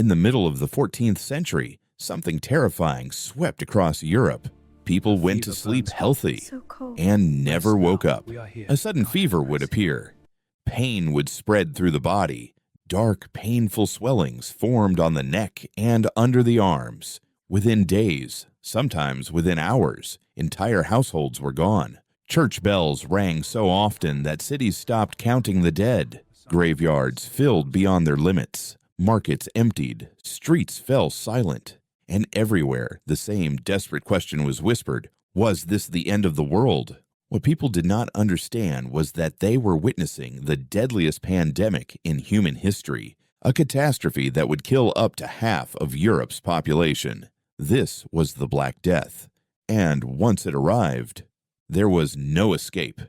In the middle of the 14th century, something terrifying swept across Europe. People went to sleep healthy and never woke up. A sudden fever would appear. Pain would spread through the body. Dark, painful swellings formed on the neck and under the arms. Within days, sometimes within hours, entire households were gone. Church bells rang so often that cities stopped counting the dead. Graveyards filled beyond their limits. Markets emptied. Streets fell silent. And everywhere, the same desperate question was whispered: was this the end of the world? What people did not understand was that they were witnessing the deadliest pandemic in human history, a catastrophe that would kill up to half of Europe's population. This was the Black Death, and once it arrived, there was no escape.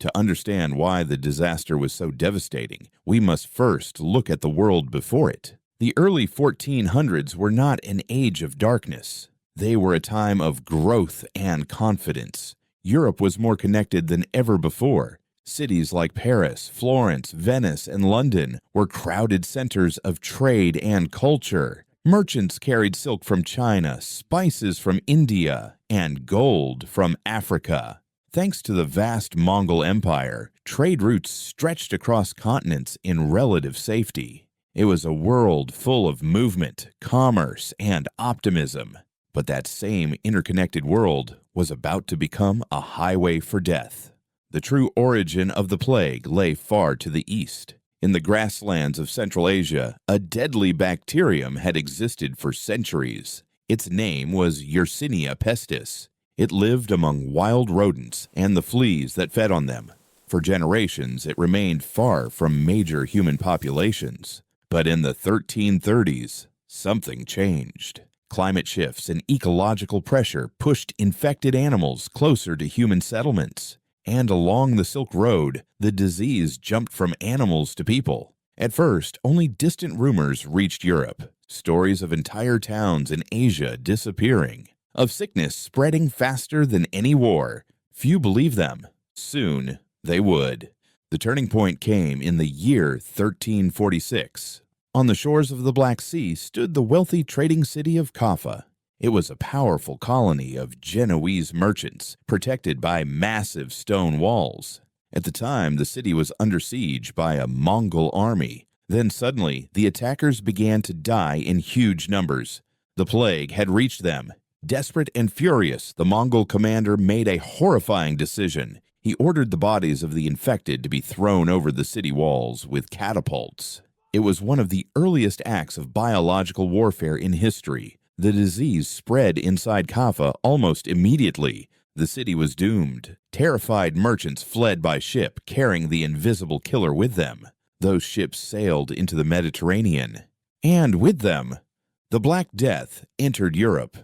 To understand why the disaster was so devastating, we must first look at the world before it. The early 1400s were not an age of darkness. They were a time of growth and confidence. Europe was more connected than ever before. Cities like Paris, Florence, Venice, and London were crowded centers of trade and culture. Merchants carried silk from China, spices from India, and gold from Africa. Thanks to the vast Mongol Empire, trade routes stretched across continents in relative safety. It was a world full of movement, commerce, and optimism. But that same interconnected world was about to become a highway for death. The true origin of the plague lay far to the east. In the grasslands of Central Asia, a deadly bacterium had existed for centuries. Its name was Yersinia pestis. It lived among wild rodents and the fleas that fed on them. For generations, it remained far from major human populations. But in the 1330s, something changed. Climate shifts and ecological pressure pushed infected animals closer to human settlements. And along the Silk Road, the disease jumped from animals to people. At first, only distant rumors reached Europe. Stories of entire towns in Asia disappearing. Of sickness spreading faster than any war. Few believed them. Soon, they would. The turning point came in the year 1346. On the shores of the Black Sea stood the wealthy trading city of Kaffa. It was a powerful colony of Genoese merchants, protected by massive stone walls. At the time, the city was under siege by a Mongol army. Then suddenly, the attackers began to die in huge numbers. The plague had reached them. Desperate and furious, the Mongol commander made a horrifying decision. He ordered the bodies of the infected to be thrown over the city walls with catapults. It was one of the earliest acts of biological warfare in history. The disease spread inside Kaffa almost immediately. The city was doomed. Terrified merchants fled by ship, carrying the invisible killer with them. Those ships sailed into the Mediterranean. And with them, the Black Death entered Europe.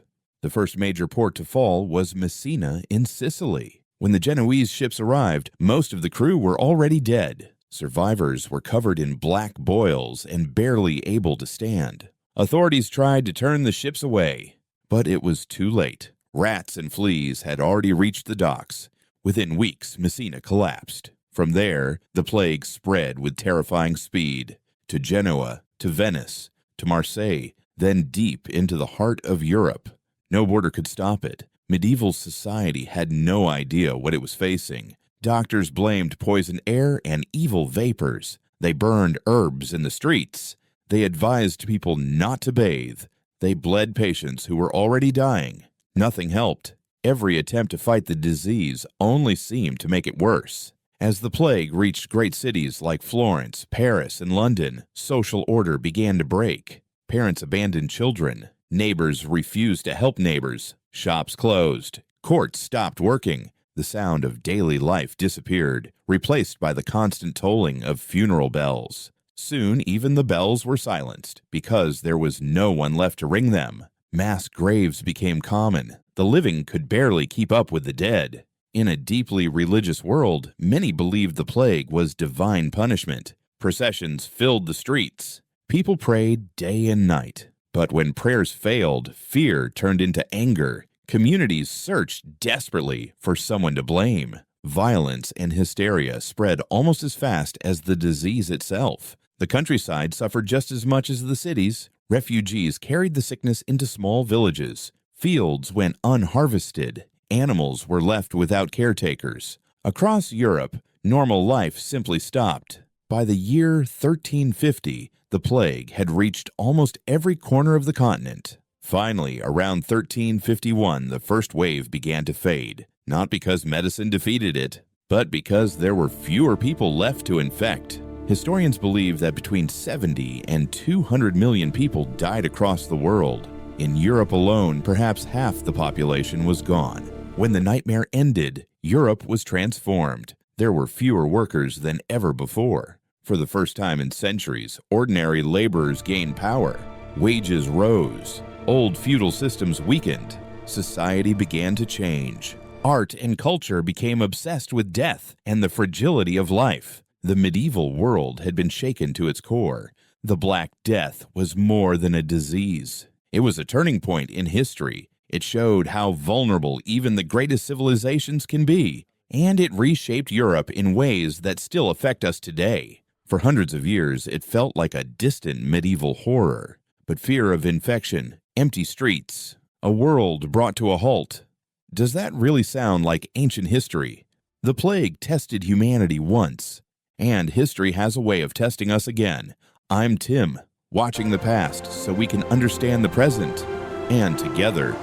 The first major port to fall was Messina in Sicily. When the Genoese ships arrived, most of the crew were already dead. Survivors were covered in black boils and barely able to stand. Authorities tried to turn the ships away, but it was too late. Rats and fleas had already reached the docks. Within weeks, Messina collapsed. From there, the plague spread with terrifying speed to Genoa, to Venice, to Marseille, then deep into the heart of Europe. No border could stop it. Medieval society had no idea what it was facing. Doctors blamed poisoned air and evil vapors. They burned herbs in the streets. They advised people not to bathe. They bled patients who were already dying. Nothing helped. Every attempt to fight the disease only seemed to make it worse. As the plague reached great cities like Florence, Paris, and London, social order began to break. Parents abandoned children. Neighbors refused to help neighbors. Shops closed. Courts stopped working. The sound of daily life disappeared, replaced by the constant tolling of funeral bells. Soon, even the bells were silenced, because there was no one left to ring them. Mass graves became common. The living could barely keep up with the dead. In a deeply religious world, many believed the plague was divine punishment. Processions filled the streets. People prayed day and night. But when prayers failed, fear turned into anger. Communities searched desperately for someone to blame. Violence and hysteria spread almost as fast as the disease itself. The countryside suffered just as much as the cities. Refugees carried the sickness into small villages. Fields went unharvested. Animals were left without caretakers. Across Europe, normal life simply stopped. By the year 1350, the plague had reached almost every corner of the continent. Finally, around 1351, the first wave began to fade, not because medicine defeated it, but because there were fewer people left to infect. Historians believe that between 70 and 200 million people died across the world. In Europe alone, perhaps half the population was gone. When the nightmare ended, Europe was transformed. There were fewer workers than ever before. For the first time in centuries, ordinary laborers gained power. Wages rose. Old feudal systems weakened. Society began to change. Art and culture became obsessed with death and the fragility of life. The medieval world had been shaken to its core. The Black Death was more than a disease. It was a turning point in history. It showed how vulnerable even the greatest civilizations can be, and it reshaped Europe in ways that still affect us today. For hundreds of years, it felt like a distant medieval horror. But fear of infection, empty streets, a world brought to a halt. Does that really sound like ancient history? The plague tested humanity once, and history has a way of testing us again. I'm Tim, watching the past so we can understand the present, and together,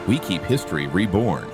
we keep history reborn.